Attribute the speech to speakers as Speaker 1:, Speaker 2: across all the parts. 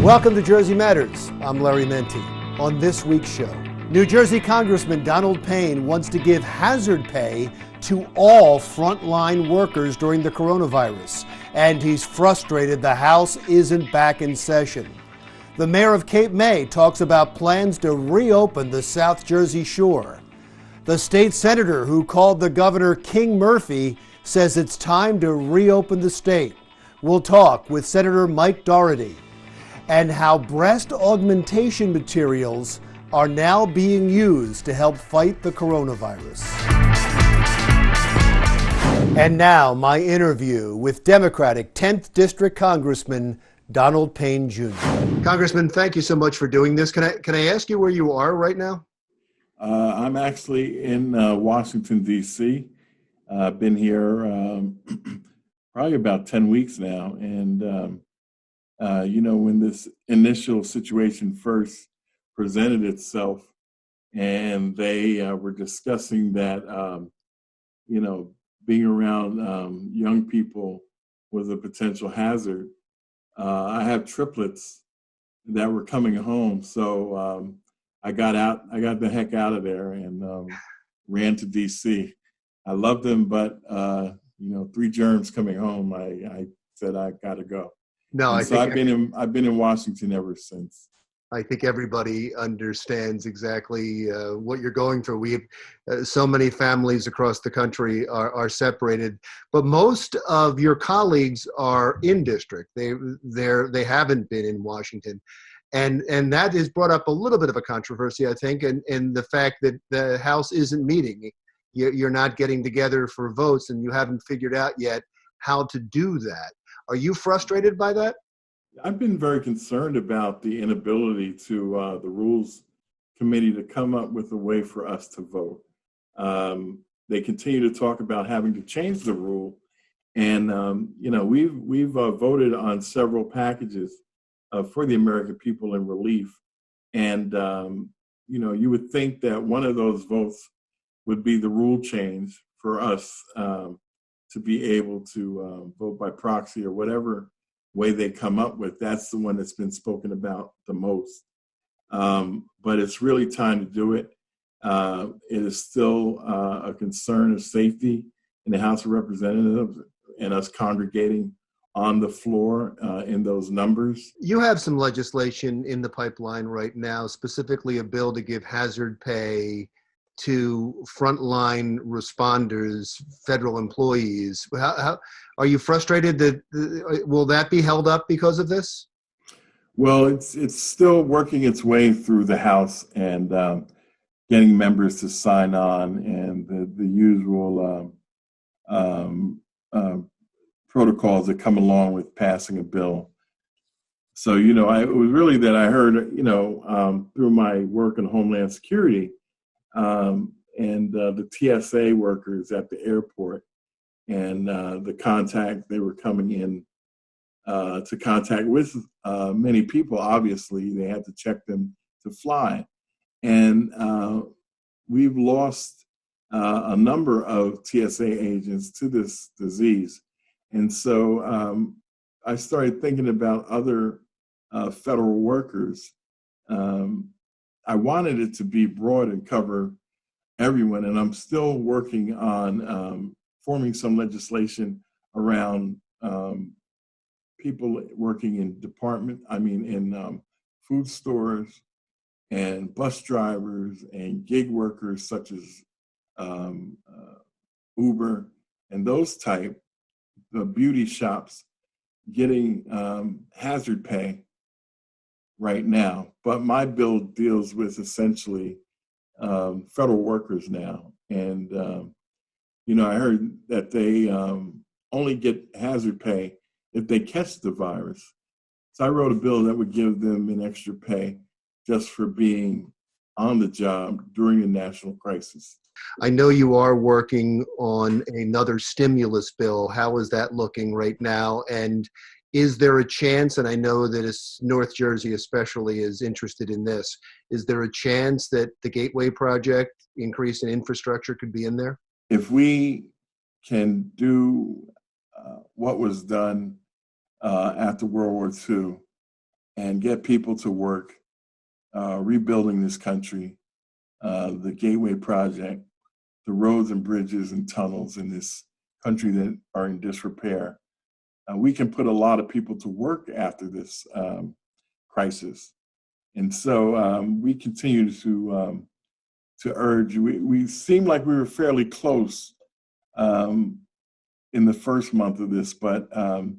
Speaker 1: Welcome to Jersey Matters. I'm Larry Mendte. On this week's show, New Jersey Congressman Payne wants to give hazard pay to all frontline workers during the coronavirus, and he's frustrated the House isn't back in session. The mayor of Cape May talks about plans to reopen the South Jersey Shore. The state senator who called the governor King Murphy says it's time to reopen the state. We'll talk with Senator Mike Doherty. And how breast augmentation materials are now being used to help fight the coronavirus. And now, my interview with Democratic 10th District Congressman Payne Jr. Congressman, thank you so much for doing this. Can I ask you where you are right now?
Speaker 2: I'm actually in Washington, D.C. I've been here probably about 10 weeks now. And when this initial situation first presented itself and they were discussing that, being around young people was a potential hazard, I have triplets that were coming home. So I got the heck out of there and ran to DC. I loved them, but, 3 germs coming home, I said, I gotta go.
Speaker 1: No,
Speaker 2: I've been in Washington ever since.
Speaker 1: I think everybody understands exactly what you're going through. We have so many families across the country are separated, but most of your colleagues are in district. They haven't been in Washington, and that has brought up a little bit of a controversy, I think, and the fact that the House isn't meeting. You're not getting together for votes, and you haven't figured out yet how to do that. Are you frustrated by that?
Speaker 2: I've been very concerned about the inability to the Rules Committee to come up with a way for us to vote. They continue to talk about having to change the rule, and we've voted on several packages for the American people in relief, and you would think that one of those votes would be the rule change for us to be able to vote by proxy or whatever way they come up with. That's the one that's been spoken about the most. But it's really time to do it. It is still a concern of safety in the House of Representatives and us congregating on the floor in those numbers.
Speaker 1: You have some legislation in the pipeline right now, specifically a bill to give hazard pay to frontline responders, federal employees. How are you frustrated that will that be held up because of this?
Speaker 2: Well, it's still working its way through the House and getting members to sign on, and the usual protocols that come along with passing a bill. So it was really that I heard through my work in Homeland Security. And the TSA workers at the airport and the contact they were coming in to contact with many people. Obviously, they had to check them to fly. And we've lost a number of TSA agents to this disease. And so I started thinking about other federal workers. I wanted it to be broad and cover everyone, and I'm still working on forming some legislation around people working in food stores and bus drivers and gig workers such as Uber and those type, the beauty shops getting hazard pay right now. But my bill deals with essentially federal workers now. And, I heard that they only get hazard pay if they catch the virus. So I wrote a bill that would give them an extra pay just for being on the job during a national crisis.
Speaker 1: I know you are working on another stimulus bill. How is that looking right now? And is there a chance, and I know that North Jersey especially is interested in this, is there a chance that the Gateway Project increase in infrastructure could be in there?
Speaker 2: If we can do what was done after World War II, and get people to work rebuilding this country, the Gateway Project, the roads and bridges and tunnels in this country that are in disrepair. We can put a lot of people to work after this crisis. And so we continue to urge. We seemed like we were fairly close in the first month of this, but the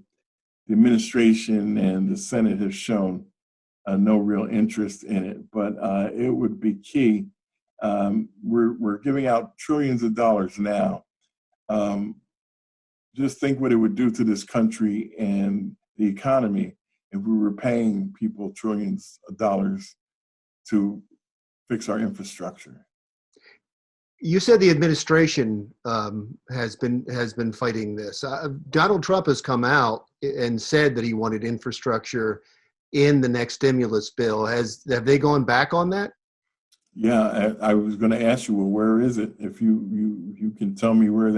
Speaker 2: administration and the Senate have shown no real interest in it. But it would be key. We're giving out trillions of dollars now. Just think what it would do to this country and the economy if we were paying people trillions of dollars to fix our infrastructure.
Speaker 1: You said the administration has been fighting this. Donald Trump has come out and said that he wanted infrastructure in the next stimulus bill. Have they gone back on that?
Speaker 2: Yeah, I was going to ask you, well, where is it? If you can tell me where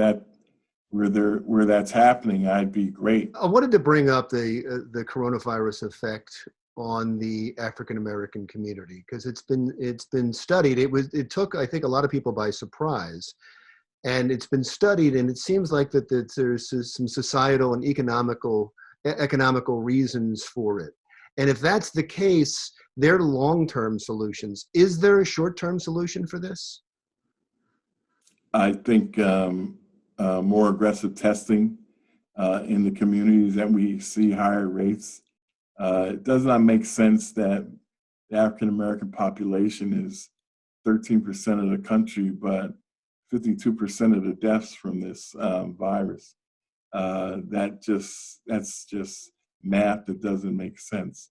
Speaker 2: that's happening, I'd be great.
Speaker 1: I wanted to bring up the coronavirus effect on the African American community because it's been studied. It took, I think, a lot of people by surprise, and it's been studied, and it seems like that there's some societal and economical reasons for it. And if that's the case, they're long-term solutions. Is there a short-term solution for this?
Speaker 2: I think more aggressive testing in the communities that we see higher rates. It does not make sense that the African American population is 13% of the country, but 52% of the deaths from this virus. That's just math that doesn't make sense.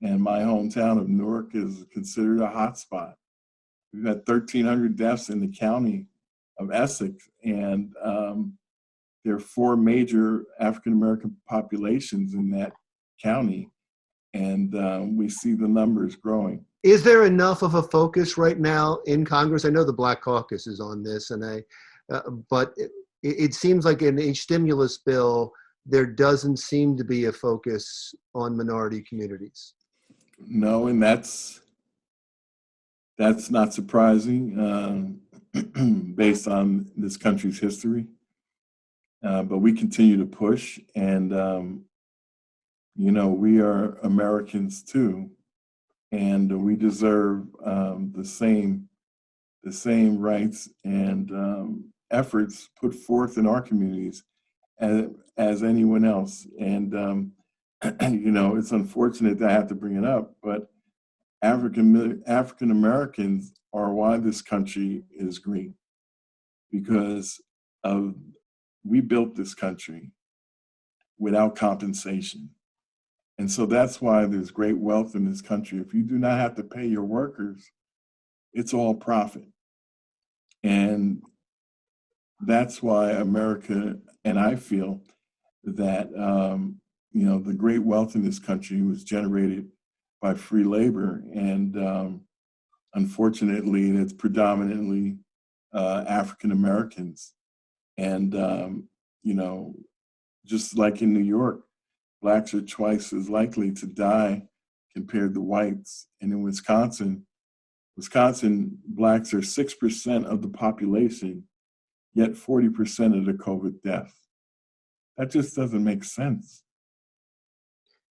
Speaker 2: And my hometown of Newark is considered a hotspot. We've had 1,300 deaths in the county of Essex, and there are 4 major African American populations in that county, and we see the numbers growing.
Speaker 1: Is there enough of a focus right now in Congress? I know the Black Caucus is on this, but it seems like in each stimulus bill, there doesn't seem to be a focus on minority communities.
Speaker 2: No, and that's not surprising based on this country's history. But we continue to push, and we are Americans too, and we deserve the same rights and efforts put forth in our communities as anyone else. And it's unfortunate that I have to bring it up, but African Americans are why this country is green, because we built this country without compensation. And so that's why there's great wealth in this country. If you do not have to pay your workers, it's all profit. And that's why America, and I feel that, the great wealth in this country was generated by free labor. And unfortunately, it's predominantly African Americans. And, just like in New York, Blacks are twice as likely to die compared to whites. And in Wisconsin, Blacks are 6% of the population, yet 40% of the COVID deaths. That just doesn't make sense.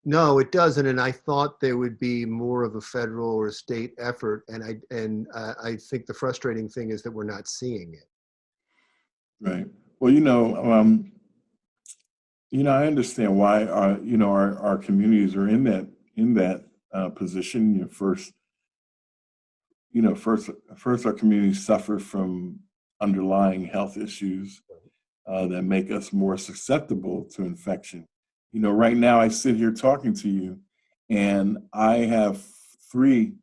Speaker 1: No, it doesn't. And I thought there would be more of a federal or state effort. And I think the frustrating thing is that we're not seeing it.
Speaker 2: Right. Well, I understand why our communities are in that position. First our communities suffer from underlying health issues that make us more susceptible to infection. Right now I sit here talking to you, and I have 3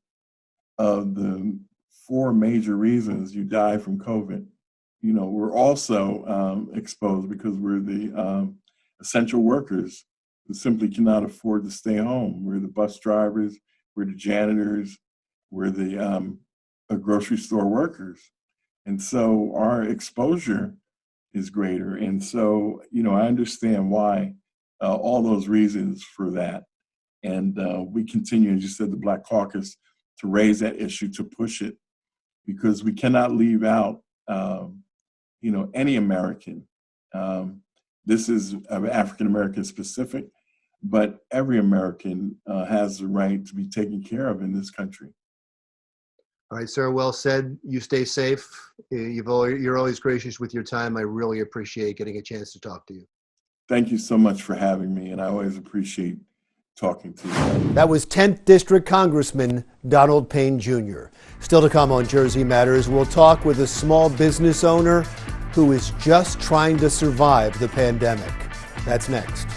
Speaker 2: of the 4 major reasons you die from COVID. We're also exposed because we're the essential workers who simply cannot afford to stay home. We're the bus drivers, we're the janitors, we're the grocery store workers. And so our exposure is greater. And so, I understand why all those reasons for that. And we continue, as you said, the Black Caucus, to raise that issue, to push it, because we cannot leave out, any American. This is African American specific, but every American has the right to be taken care of in this country.
Speaker 1: All right, sir. Well said. You stay safe. You're always gracious with your time. I really appreciate getting a chance to talk to you.
Speaker 2: Thank you so much for having me, and I always appreciate talking to you.
Speaker 1: That was 10th District Congressman Donald Payne Jr. Still to come on Jersey Matters, we'll talk with a small business owner who is just trying to survive the pandemic. That's next.